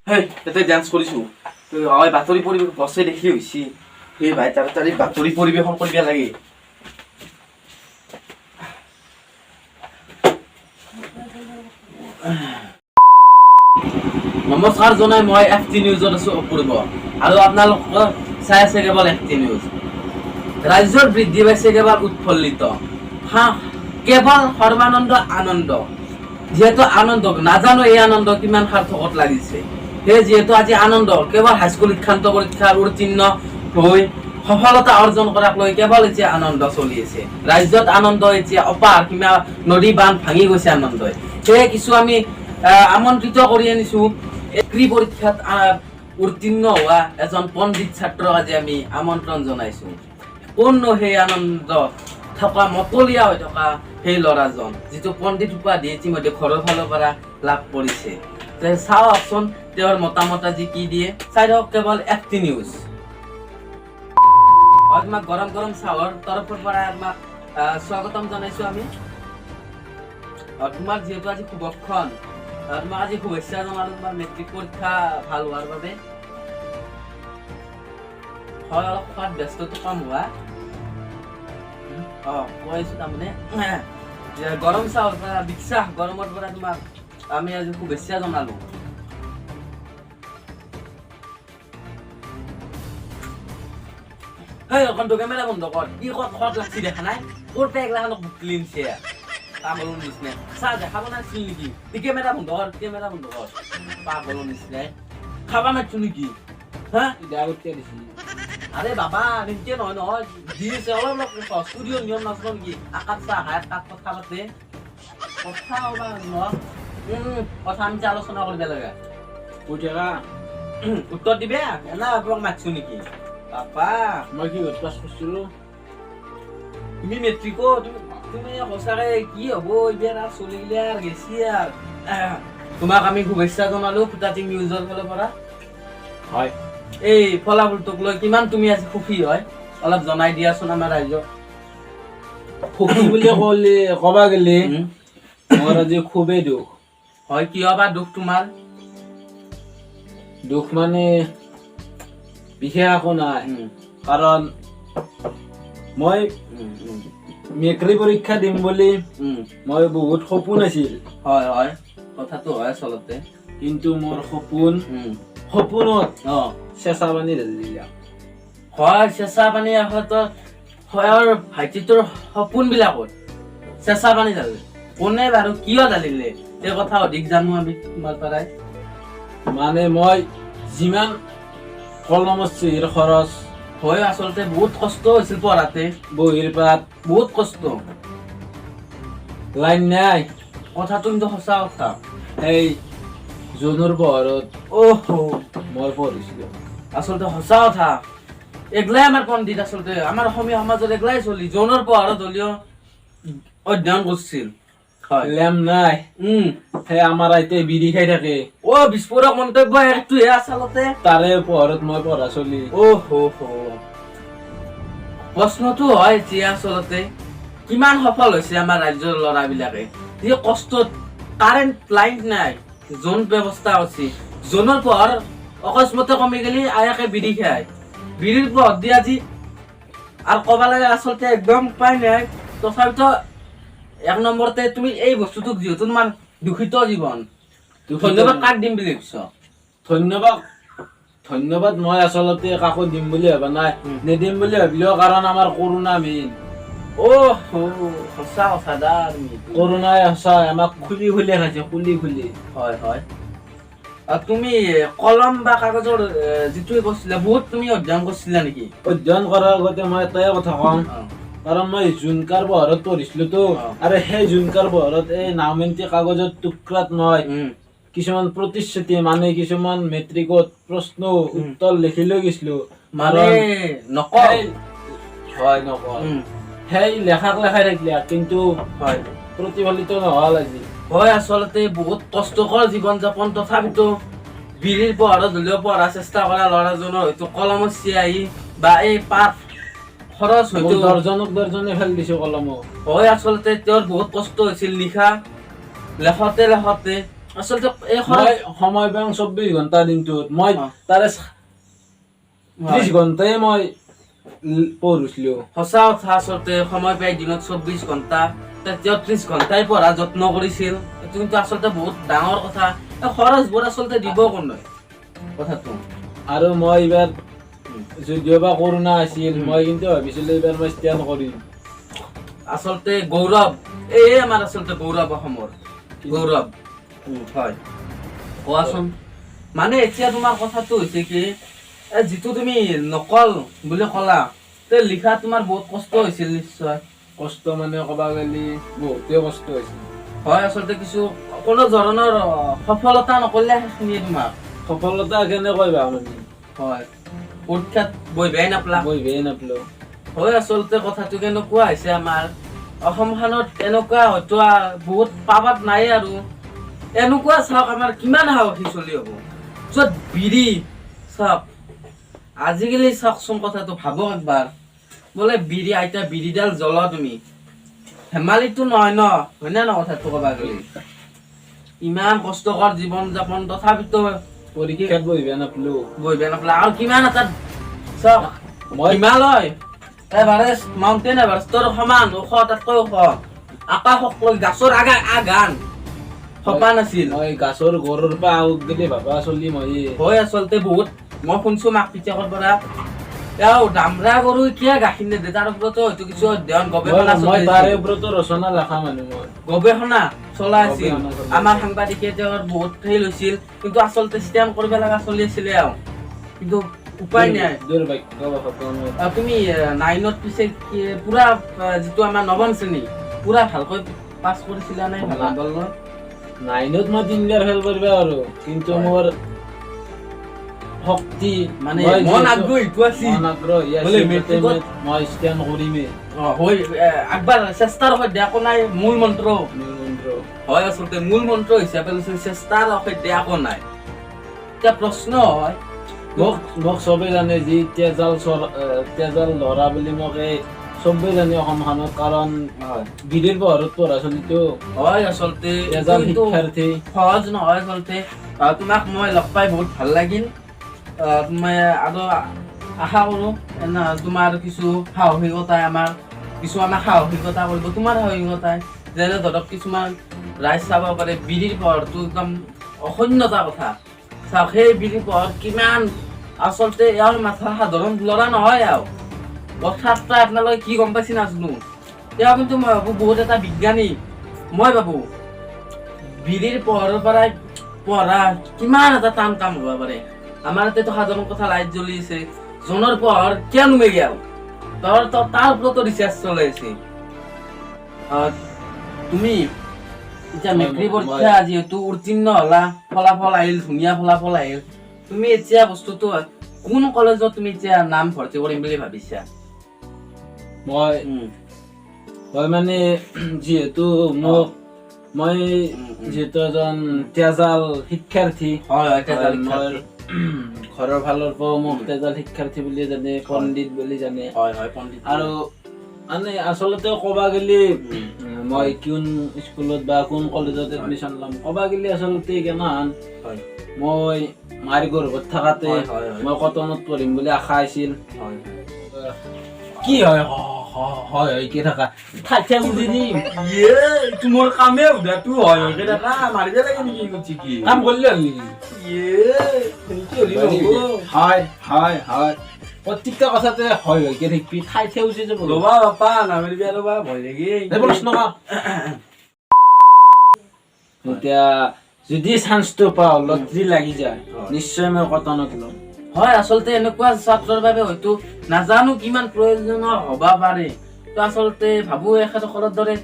হেই তাতে ডান্স কৰিছোঁ বাতৰি পৰিৱেশ বছে দেখি হৈছি সেই ভাই তাড়াতাড়ি বাতৰি পৰিৱেশন কৰিব লাগে নমস্কাৰ জনাই মই FT নিউজত আছো অপূৰ্ব আৰু আপোনালোকক চাই আছে কেৱল FT নিউজ ৰাজ্যৰ বৃদ্ধি পাইছে কেৱল উৎফুল্লিত কেৱল সৰ্বানন্দ আনন্দ যিহেতু আনন্দ নাজানো এই আনন্দ কিমান সাৰ্থকত লাগিছে সেই যিহেতু আজি আনন্দ কেৱল হাইস্কুল শিক্ষান্ত পৰীক্ষাৰ উত্তীৰ্ণ হৈ সফলতা অৰ্জন কৰাক লৈ কেৱল এতিয়া আনন্দ চলি আছে ৰাজ্যত আনন্দ এতিয়া অপাৰ সীমা নদী বান্ধ ভাঙি গৈছে আনন্দই সেয়ে কিছু আমি আমন্ত্ৰিত কৰি আনিছো এগ্ৰি পৰীক্ষাত উত্তীৰ্ণ হোৱা এজন পণ্ডিত ছাত্ৰক আজি আমি আমন্ত্ৰণ জনাইছো কোননো সেই আনন্দ থকা মতলীয়া হৈ থকা সেই ল'ৰাজন যিটো পণ্ডিত উপাধি ইতিমধ্যে ঘৰৰ ফালৰ পৰা লাভ কৰিছে চাওকচোন তেওঁৰ মতামত আজি কি দিয়ে চাই দিয়ক কেৱল FT নিউজ তোমাক গৰম গৰম চাহৰ তৰফৰ পৰা তোমাক স্বাগতম জনাইছো আমি তোমাৰ যিহেতু আজি শুভক্ষণ তোমাক আজি শুভেচ্ছা জনালো তোমাৰ মেট্ৰিক পৰীক্ষা ভাল হোৱাৰ বাবে হয় অলপ খোৱাত ব্যস্তটো কম হোৱা কৈছো তাৰমানে গৰম চাহৰ পৰা বিশ্বাস গৰমৰ পৰা তোমাক আমি আজি শুভেচ্ছা জনালো হেই অকণটো কেমেৰা বন্ধ কৰ কি খত লাগছি দেখা নাই তোৰ পেগলাখানক বুকলিনছে পাগলৰ নিচিনা চাহ দেখাব নাছিল নেকি কেমেৰা বন্ধ কৰ পাগলৰ নিচিনাই খাবা নাইছো নেকি হা আরে বাবা নিচে নহয় দিছে অলপ স্টুডিও নিয়ম নাছিল নেকি আকাশ চাহ হাত কাট কথা পাতে কথা ওলা কথা আমি আলোচনা কৰিব লাগে উত্তৰ দিবে এনা আপোনাক মাতছো নেকি পাপা মই কি পাছ কৰিছিলো তুমি মেট্ৰিকো তুমি সঁচাকে কি হব এইবাৰ আৰু চলি গিলে আৰু গেছি আৰু তোমাক আমি শুভেচ্ছা জনালো ফুটা টিং নিউজৰ ফালৰ পৰা হয় এই ফলাফলটোক লৈ কিমান তুমি আজি সুখী হয় অলপ জনাই দিয়াচোন আমাৰ ৰাইজক সুখী বুলি কবা গেলে মোৰ আজি খুবেই দুখ হয় কিয় বা দুখ তোমাৰ দুখ মানে বিশেষ একো নাই কাৰণ মই মেট্ৰিক পৰীক্ষা দিম বুলি মই বহুত সপোন আছিল হয় হয় কথাটো হয় আচলতে কিন্তু মোৰ সপোনত চেঁচা পানী ঢালি দিলা হয় চেঁচা পানী হয়তো হয় ভাইটিটোৰ সপোন বিলাকত চেঁচা পানী ঢালিলে কোনে বাৰু কিয় ঢালিলে এই কথা অধিক জানো আমি তোমাৰ পৰাই মানে মই যিমান কলমৰ চিহিৰ খৰচ হয় আচলতে বহুত কষ্ট হৈছিল পঢ়াতে বহিৰ পাত বহুত কষ্ট লাইন নাই কথাটো কিন্তু সঁচা কথা এই জোনৰ পোহৰত মই পঢ়িছিলো আচলতে সঁচা কথা এগলাই আমাৰ পণ্ডিত আচলতে আমাৰ অসমীয়া সমাজত এগলাই চলি জোনৰ পোহৰত হলেও অধ্যয়ন কৰিছিল লেম নাই সেই আমাৰ আইতে বিড়ি খাই থাকে বিস্ফোৰক মন্তব্য একটোহে আচলতে তাৰে পোহৰত মই পঢ়া চলি প্ৰশ্নটো হয় যে আচলতে কিমান সফল হৈছে আমাৰ ৰাজ্যৰ ল'ৰাবিলাকে যি কষ্টত কাৰেণ্ট লাইন নাই জোন ব্যৱস্থা আছে জোনৰ পোহৰ অকস্মাতে কমি গেলি আয়াকে বিড়ি খায় বিড়িৰ পোহৰ দি আজি আৰু কবা লাগে আচলতে একদম উপায় নাই তথাপিতো এক নম্বৰতে তুমি এই বস্তুটোক যিহেতু তোমাৰ দূষিত জীৱন ধন্যবাদ কাক দিম বুলি ভাবিছ ধন্যবাদ মই আচলতে কাকো দিম বুলি ভাবা নাই নিদিম বুলি ভাবিলেও কাৰণ আমাৰ কৰোণা মেইন সঁচা কথা দা কৰোণাই সঁচা আমাক খুলি খাইছে খুলি হয় হয় তুমি কলম বা কাগজৰ যিটো কৰিছিলা বহুত তুমি অধ্যয়ন কৰিছিলা নেকি অধ্যয়ন কৰাৰ আগতে মই এটাই কথা কম কাৰণ মই জুনকাৰ পোহৰত পঢ়িছিলোতো আৰু সেই জুনকাৰ পোহৰত এই নাওমেন্তি কাগজৰ টুকৰাত নহয় কিছুমান প্ৰতিশ্ৰুতি মানে কিছুমান মেট্ৰিকত প্ৰশ্ন উত্তৰ লিখি লৈ গৈছিলো মানে সেই লেখাই থাকিলে কিন্তু প্ৰতিফলিত নহল আজি হয় আচলতে বহুত কষ্টকৰ জীৱন যাপন তথাপিতো বিড়িৰ পোহৰত হলেও পঢ়াৰ চেষ্টা কৰা ল'ৰাজনৰ হয়তো কলমৰ চিয়াহী বা এই পাত খৰচ হয়তো দৰ্জনে ফেল দিছো কলমো হয় আচলতে তেওঁৰ বহুত কষ্ট হৈছিল লেখতে আচলতে এই মই সময় পাওঁ 24 ঘণ্টা দিনটোত মই তাৰে 30 ঘণ্টাই মই পঢ়িছিলো সঁচা কথা আচলতে সময় পাই দিনত 24 ঘণ্টা 33 ঘণ্টাই পঢ়া যত্ন কৰিছিল এইটো কিন্তু আচলতে বহুত ডাঙৰ কথা খৰচবোৰ আচলতে দিব কোনে কথাটো আৰু মই এইবাৰ যদিও বা কৰোণা আছিল মই কিন্তু ভাবিছিলো এইবাৰ মই ষ্টেণ্ড কৰিম আচলতে গৌৰৱ এই আমাৰ আচলতে গৌৰৱ অসমৰ গৌৰৱ হয় কোৱাচোন মানে এতিয়া তোমাৰ কথাটো হৈছে কি যিটো তুমি নকল বুলি ক'লা তে লিখা তোমাৰ বহুত কষ্ট হৈছিল নিশ্চয় কষ্ট মানে ক'বা গ'লে বহুতে কষ্ট হৈছিল হয় আচলতে কিছু কোনো ধৰণৰ সফলতা নকৰিলে সেইখিনিয়ে তোমাৰ সফলতা কেনেকৈ বা মানে হয় পৰীক্ষাত বহিবই নাপলা হয় আচলতে কথাটো কেনেকুৱা হৈছে আমাৰ অসমখনত এনেকুৱা হয়তো বহুত পাবাত নাই আৰু এনেকুৱা চাওক আমাৰ কিমান সাহসী চলি হ'ব য'ত বিৰি চাওক আজিকালি চাওকচোন কথাটো ভাবক একবাৰ বোলে বিৰি আইতা বিৰিডাল জ্বলোৱা তুমি ধেমালিটো নহয় ন হয় না কথাটো ক'বা গ'লে ইমান কষ্টকৰ জীৱন যাপন তথাপিতো পৰীক্ষাত বহিব নাপলা আৰু কিমান এটা চাওক হিমালয় এভাৰেষ্ট মাউণ্টেইন এভাৰেষ্টৰ সমান ওখ তাতকৈ ওখ আকাশক লৈ গাছৰ আগান সপা নাছিল মই গাছৰ গৰুৰ পৰা আউট গেলি ভাবা চলি মই হয় আচলতে বহুত মই শুনছো মাক পিতেকৰ পৰা তেওঁ দামৰা গৰু কিয় গাখীৰ নেদে তাৰ ওপৰতো হয়তো কিছু অধ্যয়ন গৱেষণা মই তাৰে ওপৰতো ৰচনা লেখা মানুহ মই গৱেষণা চলাইছিল আমাৰ সাংবাদিকে তেওঁৰ বহুত হেৰি লৈছিল কিন্তু আচলতে ষ্টেম কৰিব লগা চলি আছিলে আৰু কিন্তু উপায় নাই তুমি 9ত পিছে পুৰা যিটো আমাৰ নৱম শ্ৰেণী পুৰা ভালকৈ পাছ কৰিছিলা নাই ভাল গ'ল 9ত মই 3বাৰ ফেল কৰিবা আৰু কিন্তু মোৰ শক্তি মানে মন আগ্ৰহ মই ষ্টেণ্ড কৰিমেই একবাৰ চেষ্টাৰ সৈতে একো নাই মূল মন্ত্ৰ হয় আচলতে মূল মন্ত্ৰ হিচাপে লৈছিল চেষ্টাৰ সৈতে একো নাই এতিয়া প্ৰশ্ন হয় মোক চবে জানে যি তেজাল ল'ৰা বুলি মোক চবে জানে অসমখনত কাৰণ বিধিৰ পোহৰত পঢ়া চলিতো হয় আচলতে তেজাল শিক্ষাৰ্থী সহজ নহয় আচলতে তোমাক মই লগ পাই বহুত ভাল লাগিল মই আৰু আশা কৰো তোমাৰ কিছু সাহসিকতাই আমাক সাহসিকতা কৰিব তোমাৰ সাহসিকতাই যেনে ধৰক কিছুমান ৰাইজ চাব পাৰে বিধিৰ পোহৰটো একদম অসন্যতা কথা চাওক সেই বিধিৰ পোহৰ কিমান আচলতে ইয়াৰ মাথা সাধাৰণ ল'ৰা নহয় আৰু কথাটা আপোনালোকে কি গম পাইছে নাজানো তেওঁ কিন্তু মই ভাবো বহুত এটা বিজ্ঞানী মই ভাবো বিধিৰ পোহৰৰ পৰাই পঢ়া কিমান এটা টান কাম হ'ব পাৰে আমাৰ ইয়াতেতো সাধাৰণ কথা লাইট জ্বলি আছে জোনৰ পোহৰ কিয় নুমে গেল তাৰ ওপৰতো ৰিচাৰ্চ চলাই আছে তুমি এতিয়া মেট্ৰিক পৰীক্ষা যিহেতু উত্তীৰ্ণ হলা ফলাফল আহিল ধুনীয়া ফলাফল আহিল তুমি এতিয়া বস্তুটো কোন কলেজত তুমি এতিয়া নাম ভৰ্তি কৰিম বুলি ভাবিছা মই মানে যিহেতু মই যিহেতু এজন তেজাল শিক্ষাৰ্থী ঘৰৰ ফালৰ পৰা মোক তেজাল শিক্ষাৰ্থী বুলি জানে পণ্ডিত বুলি জানে আৰু মানে আচলতে ক'বা গেলি মই কোন স্কুলত বা কোন কলেজত এডমিশ্যন ল'ম ক'বা গেলি আচলতে কেনেহান মই মাৰ গৰ্ভত থাকাতে মই কটনত পঢ়িম বুলি আশা আছিল কি হয় কি থাকা ঠাইতে বুজি দিম তোমাৰ কামে উদাটো হয় থাকা মাৰিব লাগে নেকি গুচি কি কাম কৰিলে হয় প্ৰত্যেকটা কথাতে হয় কি থাকিবি ঠাইতে বুজি যাব ৰবা বাপা নামাৰিবি ৰবা ভয় লাগি প্ৰশ্ন এতিয়া যদি চান্সটো পাওঁ লটাৰী লাগি যায় নিশ্চয় মই কটনত ল'ম হয় আচলতে এনেকুৱা ছাত্ৰৰ বাবে হয়তো নাজানো কিমান প্ৰয়োজনীয় হ'ব পাৰে তো আচলতে ভাবো এখেতসকলৰ দৰে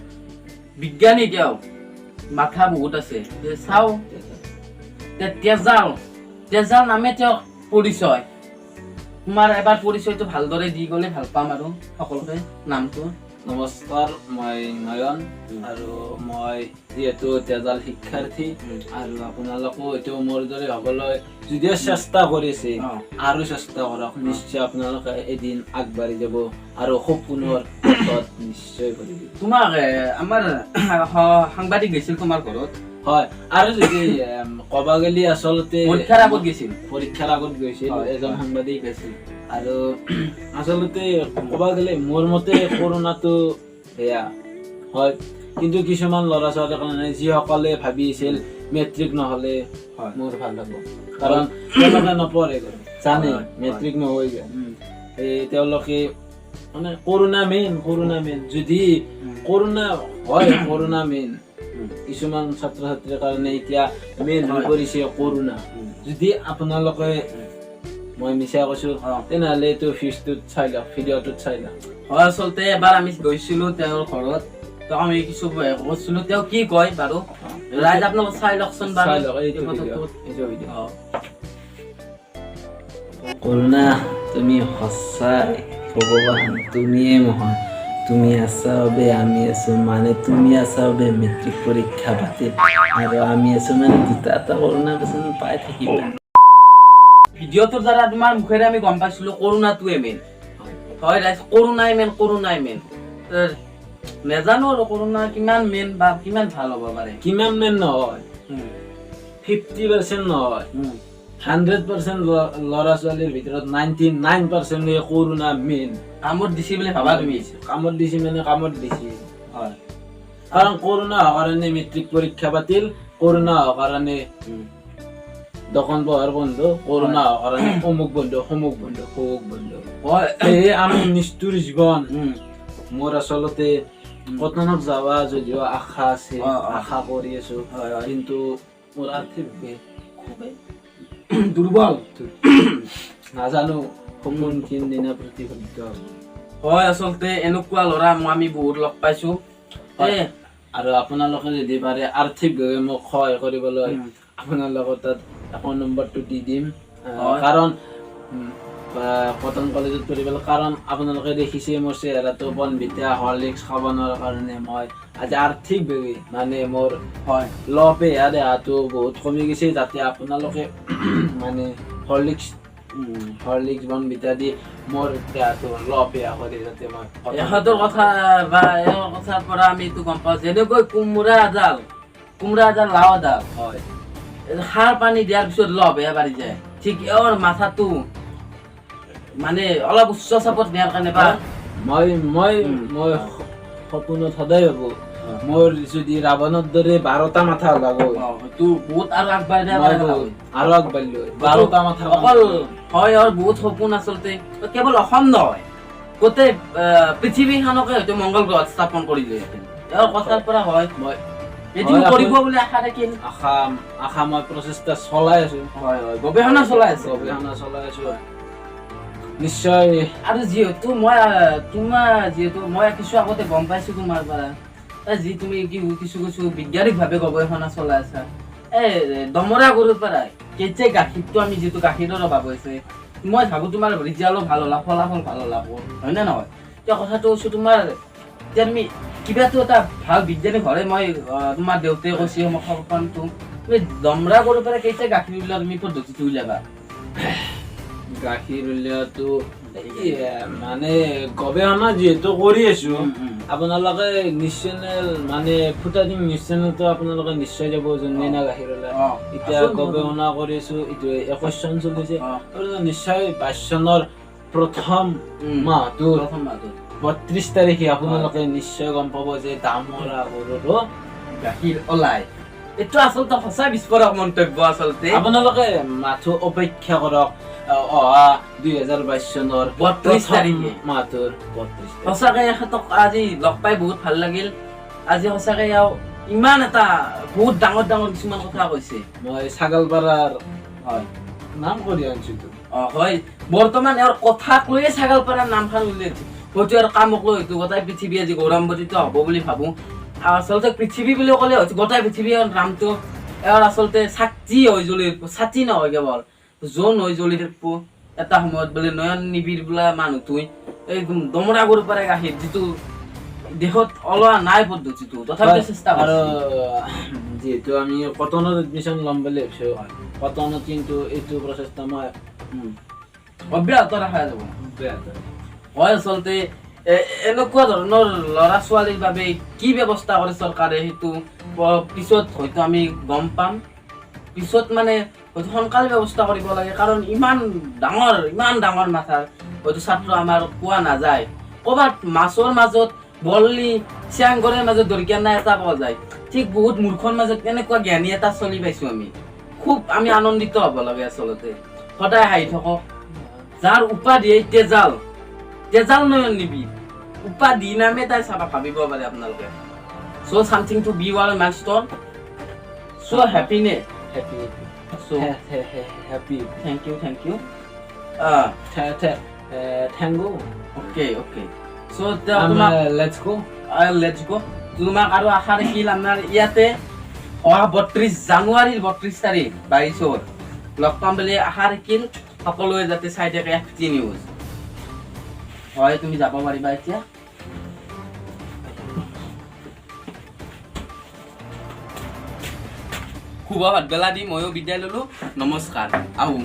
বিজ্ঞানী তেওঁ মাথা বহুত আছে চাও তেজাল নামে তেওঁ পৰিচয় তোমাৰ এবাৰ পৰিচয়টো ভালদৰে দি গ'লে ভাল পাম আৰু সকলোকে নামটো নমস্কাৰ মই নয়ন আৰু মই যিহেতু তেজাল শিক্ষাৰ্থী আৰু আপোনালোকো এইটো মোৰ দৰে হ'বলৈ যদিও চেষ্টা কৰিছে আৰু চেষ্টা কৰক নিশ্চয় আপোনালোকে এদিন আগবাঢ়ি যাব আৰু সপোনৰ পথত নিশ্চয় কৰিব তোমাক আমাৰ সাংবাদিক গৈছিল তোমাৰ ঘৰত হয় আৰু যদি কবা গেলি আচলতে পৰীক্ষাৰ আগত গৈছিল এজন সাংবাদিক আছিল আৰু আচলতে কবা গেলে মোৰ মতে কৰোণাটো বেয়া হয় কিন্তু কিছুমান ল'ৰা ছোৱালীৰ কাৰণে যিসকলে ভাবিছিল মেট্ৰিক নহলে মোৰ ভাল হ'ব কাৰণ তেওঁলোকে নপঢ়ে জানে মেট্ৰিক নহৈ যায় তেওঁলোকে মানে কৰোণা মেইন যদি কৰোণা হয় কৰোণা মেইন কিছুমান ছাত্ৰ ছাত্ৰীৰ কাৰণে এতিয়া মেইন হৈ পৰিছে কৰোণা যদি আপোনালোকে মই মিছা কৈছো তেনেহ'লে এইটো ফিজটোত চাই লওক ভিডিঅ'টোত চাই লওক হয় আচলতে এবাৰ আমি গৈছিলো তেওঁৰ ঘৰত তো আমি কিছু কৈছিলো তেওঁ কি কয় বাৰু ৰাইজ আপোনালোক চাই লওকচোন বাৰু এইটো ভিডিঅ' কৰোণা তুমি সঁচাই ভগৱান তুমিয়ে মহান তুমি আছা বাবে আমি আছো মানে তুমি আছা বাবে মেট্ৰিক পৰীক্ষা বাতিল আৰু আমি আছো মানে দুটা এটা কৰোণা পেচেণ্ট পাই থাকিবা ভিডিঅ'টোৰ দ্বাৰা তোমাৰ মুখেৰে আমি গম পাইছিলো কৰোণাটোৱে মেইন হয় ৰাইজ কৰোণাই মেইন নেজানো আৰু কৰোণা কিমান মেইন বা কিমান ভাল হ'ব পাৰে কিমান মেইন নহয় 50% নহয় 100% ল'ৰা ছোৱালীৰ ভিতৰত 99% কৰোণা মেইন কামত দিছি বুলি ভাবা তুমি কামত দিছি হয় কাৰণ কৰোণা হোৱাৰ কাৰণে মেট্ৰিক পৰীক্ষা বাতিল কৰোণা হোৱাৰ কাৰণে দোকান পোহাৰ বন্ধ কৰোণা হোৱাৰ কাৰণে অমুক বন্ধ হয় আমি নিষ্ঠুৰ জীৱন মোৰ আচলতে কটনত যাবা যদিও আশা আছে আশা কৰি আছো কিন্তু মোৰ আৰ্থিক খুবেই দুৰ্বল নাজানো কোন দিনা প্ৰতিফলিত হয় আচলতে এনেকুৱা ল'ৰা আমি বহুত লগ পাইছো আৰু আপোনালোকে যদি পাৰে আৰ্থিকভাৱে মোক সহায় কৰিবলৈ আপোনালোকৰ তাত একাউণ্ট নম্বৰটো দি দিম কাৰণ কটন কলেজত পঢ়িবলৈ কাৰণ আপোনালোকে দেখিছে মোৰ চেহেৰাটো বনবিতা হৰলিক্স খাব নোৱাৰাৰ কাৰণে মই আজি আৰ্থিকভাৱে মানে মোৰ লপে দেহাটো বহুত কমি গৈছে যাতে আপোনালোকে মানে হৰলিক্স বনবিতা দি মোৰ দেহাটো লপে কৰি যাতে মই ইহঁতৰ কথা বা এওঁৰ কথাৰ পৰা আমি এইটো গম পাওঁ যেনেকৈ কোমোৰা এডাল লাও এডাল হয় সাৰ পানী দিয়াৰ পিছত লপে বাঢ়ি যায় ঠিক এওঁৰ মাথাটো মানে অলপ উচ্চ চাপত নিয়াৰ কাৰণে বা মই সপোনত সদায় ভাবো মোৰ যদি ৰাৱণৰ দৰে 12টা মাথা ওলাব বহুত আৰু আগবাঢ়িলো 12টা মাথা অকল হয় আৰু বহুত সপোন আচলতে কেৱল অসম নহয় গোটেই পৃথিৱীখনকে হয়তো মংগল গ্ৰহত স্থাপন কৰিলে এওঁৰ কথাৰ পৰা হয় মই এদিন কৰিব বুলি আশা ৰাখিম আশা মই প্ৰচেষ্টা চলাই আছো গৱেষণা চলাই আছো নিশ্চয় আৰু যিহেতু মই কিছু আগতে গম পাইছো তোমাৰ পৰা যি তুমি কিছু বৈজ্ঞানিক ভাৱে গৱেষণা চলাই আছা দমৰা গৰুৰ পৰাই কেতিয়া গাখীৰটো আমি যিটো গাখীৰৰ অভাৱ হৈছে মই ভাবো তোমাৰ ৰিজাল্টো ভাল হলা ফলাফল ভাল হলা হয় নে নহয় এতিয়া কথাটো কৈছো তোমাৰ এতিয়া তুমি কিবাটো এটা ভাল বিজ্ঞানিক হলে মই তোমাৰ দেউতাই কৈছে মোক সপোনটো তুমি দমৰা গৰুৰ পৰা কেতিয়া গাখীৰ উলিওৱা তুমি পদ্ধতিটো উলিয়াবা গাখীৰ উলিওৱাটো মানে গৱেষণা যিহেতু কৰি আছো আপোনালোকে নিউজ চেনেল মানে ফুটা টিং নিউজ চেনেলটো আপোনালোকে নিশ্চয় যাব যোনদিনা গাখীৰ ওলাই এতিয়া গৱেষণা কৰি আছো এইটো 21 চন চলিছে নিশ্চয় 22 চনৰ প্ৰথম মাহটোৰ 32 তাৰিখে আপোনালোকে নিশ্চয় গম পাব যে দামৰা গৰুৰো গাখীৰ ওলাই এইটো আচলতে সঁচা বিস্ফোৰক মন্তব্য আচলতে আপোনালোকে মাথো অপেক্ষা কৰক অহা 2022 চনৰ 32 তাৰিখে মাহটোৰ সঁচাকে এখেতক আজি লগ পাই বহুত ভাল লাগিল আজি সঁচাকে ইমান এটা বহুত ডাঙৰ কিছুমান কথা কৈছে মই ছাগালপাৰাৰ নাম কৰি আনিছো হয় বৰ্তমান এওঁৰ কথা কৈয়ে ছাগালপাৰাৰ নামখন উলিয়াইছে হয়তো আৰু কামক লৈ হয়তো গোটেই পৃথিৱী আজি গৌৰৱান্বিত হ'ব বুলি ভাবো আচলতে পৃথিৱী বুলি ক'লে হয়তো গোটেই পৃথিৱীৰ নামটো এওঁৰ আচলতে ছাতি হৈ জ্বলি ছাতি নহয় কেৱল জোন হৈ জ্বলি থাকিব এটা সময়ত বোলে নয়ন নিবিৰ বোলা মানুহটোৱে এই দমৰা গৰুৰ পৰা গাখীৰ যিটো দেশত ওলোৱা নাই পদ্ধতিটো তথাপিও চেষ্টা আৰু যেহেতু আমি কটনত এডমিশ্যন ল'ম বুলি ভাবিছো কটনত কিন্তু এইটো প্ৰচেষ্টা মই অব্যাহত ৰখা যাব হয় আচলতে এনেকুৱা ধৰণৰ ল'ৰা ছোৱালীৰ বাবে কি ব্যৱস্থা কৰে চৰকাৰে সেইটো পিছত হয়তো আমি গম পাম পিছত মানে হয়তো সোনকালে ব্যৱস্থা কৰিব লাগে কাৰণ ইমান ডাঙৰ মাথাৰ হয়তো ছাত্ৰ আমাৰ পোৱা নাযায় ক'ৰবাত মাছৰ মাজত বল্লি চিয়াংগৰৰ মাজত দৰিকণা এটা পোৱা যায় ঠিক বহুত মূৰ্খৰ মাজত এনেকুৱা জ্ঞানী এটা চলি পাইছো খুব আমি আনন্দিত হ'ব লাগে আচলতে সদায় হাঁহি থাকক যাৰ উপাধি তেজাল নয়ন নিবি উপাধি নামে তাই চাবা ভাবিব পাৰে আপোনালোকে so something to be one milestone so happy so happy thank you tango okay so let's go তোমাক আৰু আশা ৰাখিল আমাৰ ইয়াতে অহা 32 জানুৱাৰীৰ 32 তাৰিখ 22 লগ পাম বুলি আশা ৰাখিল সকলোৱে যাতে চাই থাকে FT নিউজ হয় তুমি যাব পাৰিবা এতিয়া শুভ ভাতবেলা দি ময়ো বিদায় ললো নমস্কাৰ আহো